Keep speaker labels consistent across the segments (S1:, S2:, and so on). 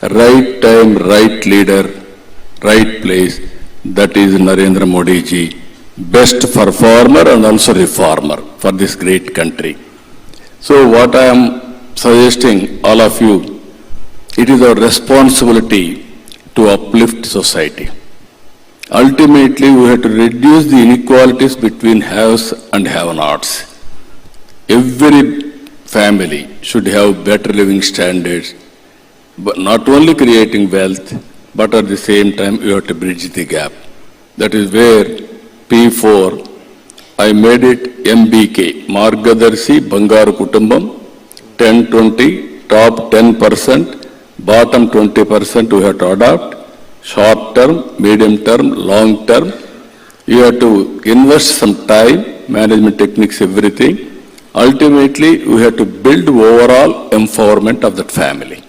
S1: Right time, right leader, right place. That is Narendra Modi ji. Best performer and also reformer for this great country. So what I am suggesting all of you, it is our responsibility to uplift society. Ultimately, we have to reduce the inequalities between haves and have-nots. Every family should have better living standards, but not only creating wealth, but at the same time, you have to bridge the gap. That is where P4, I made it MBK, Margadarshi Bangaru Kutumbam, 10-20, top 10%, bottom 20% we have to adopt, short term, medium term, long term. You have to invest some time, management techniques, everything. Ultimately, we have to build overall empowerment of that family.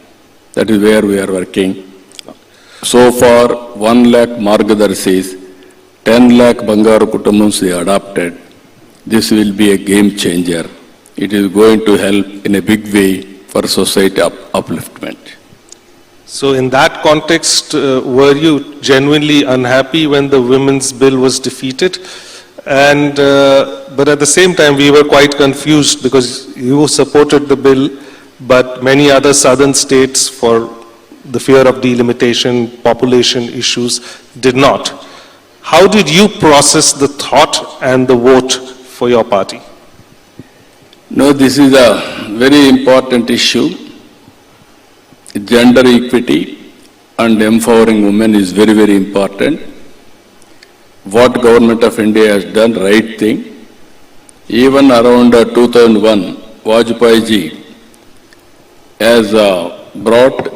S1: That is where we are working. So far, 1 lakh Margadarshis, 10 lakh Bangaru Kutumbams we adopted. This will be a game changer. It is going to help in a big way for society upliftment.
S2: So in that context, were you genuinely unhappy when the women's bill was defeated? And but at the same time, we were quite confused because you supported the bill, but many other southern states, for the fear of delimitation, population issues, did not. How did you process the thought and the vote for your party?
S1: No, this is a very important issue. Gender equity and empowering women is very, very important. What Government of India has done, right thing. Even around 2001, Vajpayee ji has brought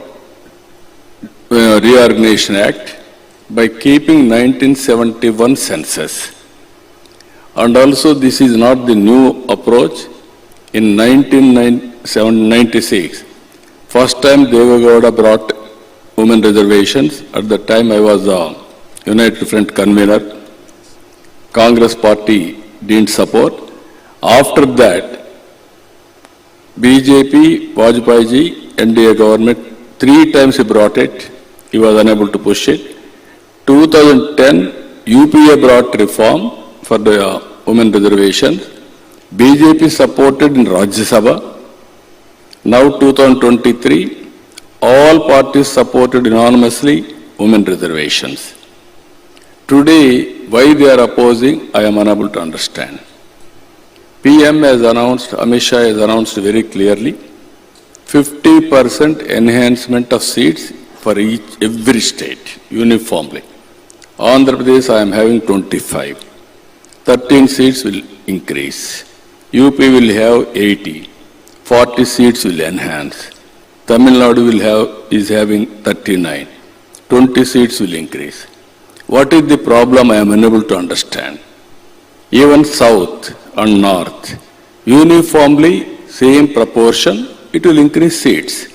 S1: Reorganization Act by keeping 1971 census. And also this is not the new approach. In 1996, first time Devagowda brought women reservations. At the time I was United Front convener. Congress party didn't support. After that, BJP, Vajpayee ji, NDA government, 3 times he brought it. He was unable to push it. 2010, UPA brought reform for the women reservations. BJP supported in Rajya Sabha. Now 2023, all parties supported unanimously women reservations. Today, why they are opposing, I am unable to understand. PM has announced, Amit Shah has announced very clearly, 50% enhancement of seats for every state, uniformly. Andhra Pradesh, I am having 25. 13 seats will increase. UP will have 80. 40 seats will enhance. Tamil Nadu is having 39. 20 seats will increase. What is the problem? I am unable to understand. Even South and North, uniformly, same proportion, it will increase seats.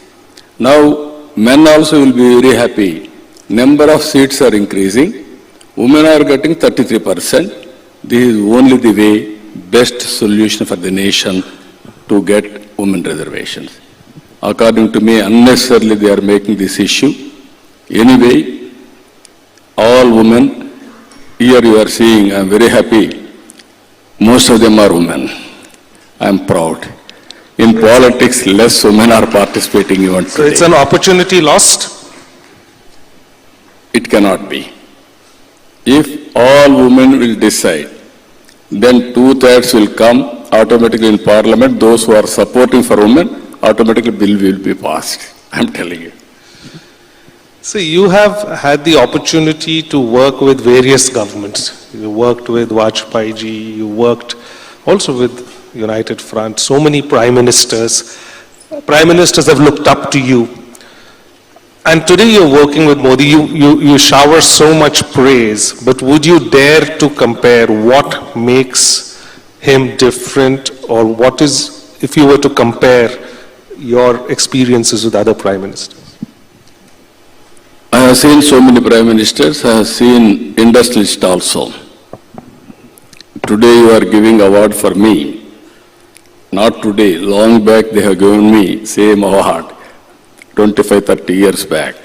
S1: Now, men also will be very happy. Number of seats are increasing. Women are getting 33%. This is only the way, best solution for the nation to get women reservations. According to me, unnecessarily they are making this issue. Anyway, all women, here you are seeing, I am very happy. Most of them are women. I am proud. In politics, less women are participating even today.
S2: So it's an opportunity lost?
S1: It cannot be. If all women will decide, then 2/3 will come automatically in parliament. Those who are supporting for women, automatically bill will be passed. I am telling you.
S2: So you have had the opportunity to work with various governments. You worked with Vajpayee ji, you worked also with United Front, so many prime ministers. Prime ministers have looked up to you. And today you're working with Modi, you shower so much praise, but would you dare to compare what makes him different, or what is, if you were to compare your experiences with other prime ministers?
S1: I have seen so many prime ministers, I have seen industrialists also. Today you are giving award for me. Not today, long back they have given me same award. 25, 30 years back.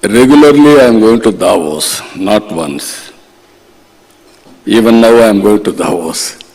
S1: Regularly I am going to Davos, not once. Even now I am going to Davos.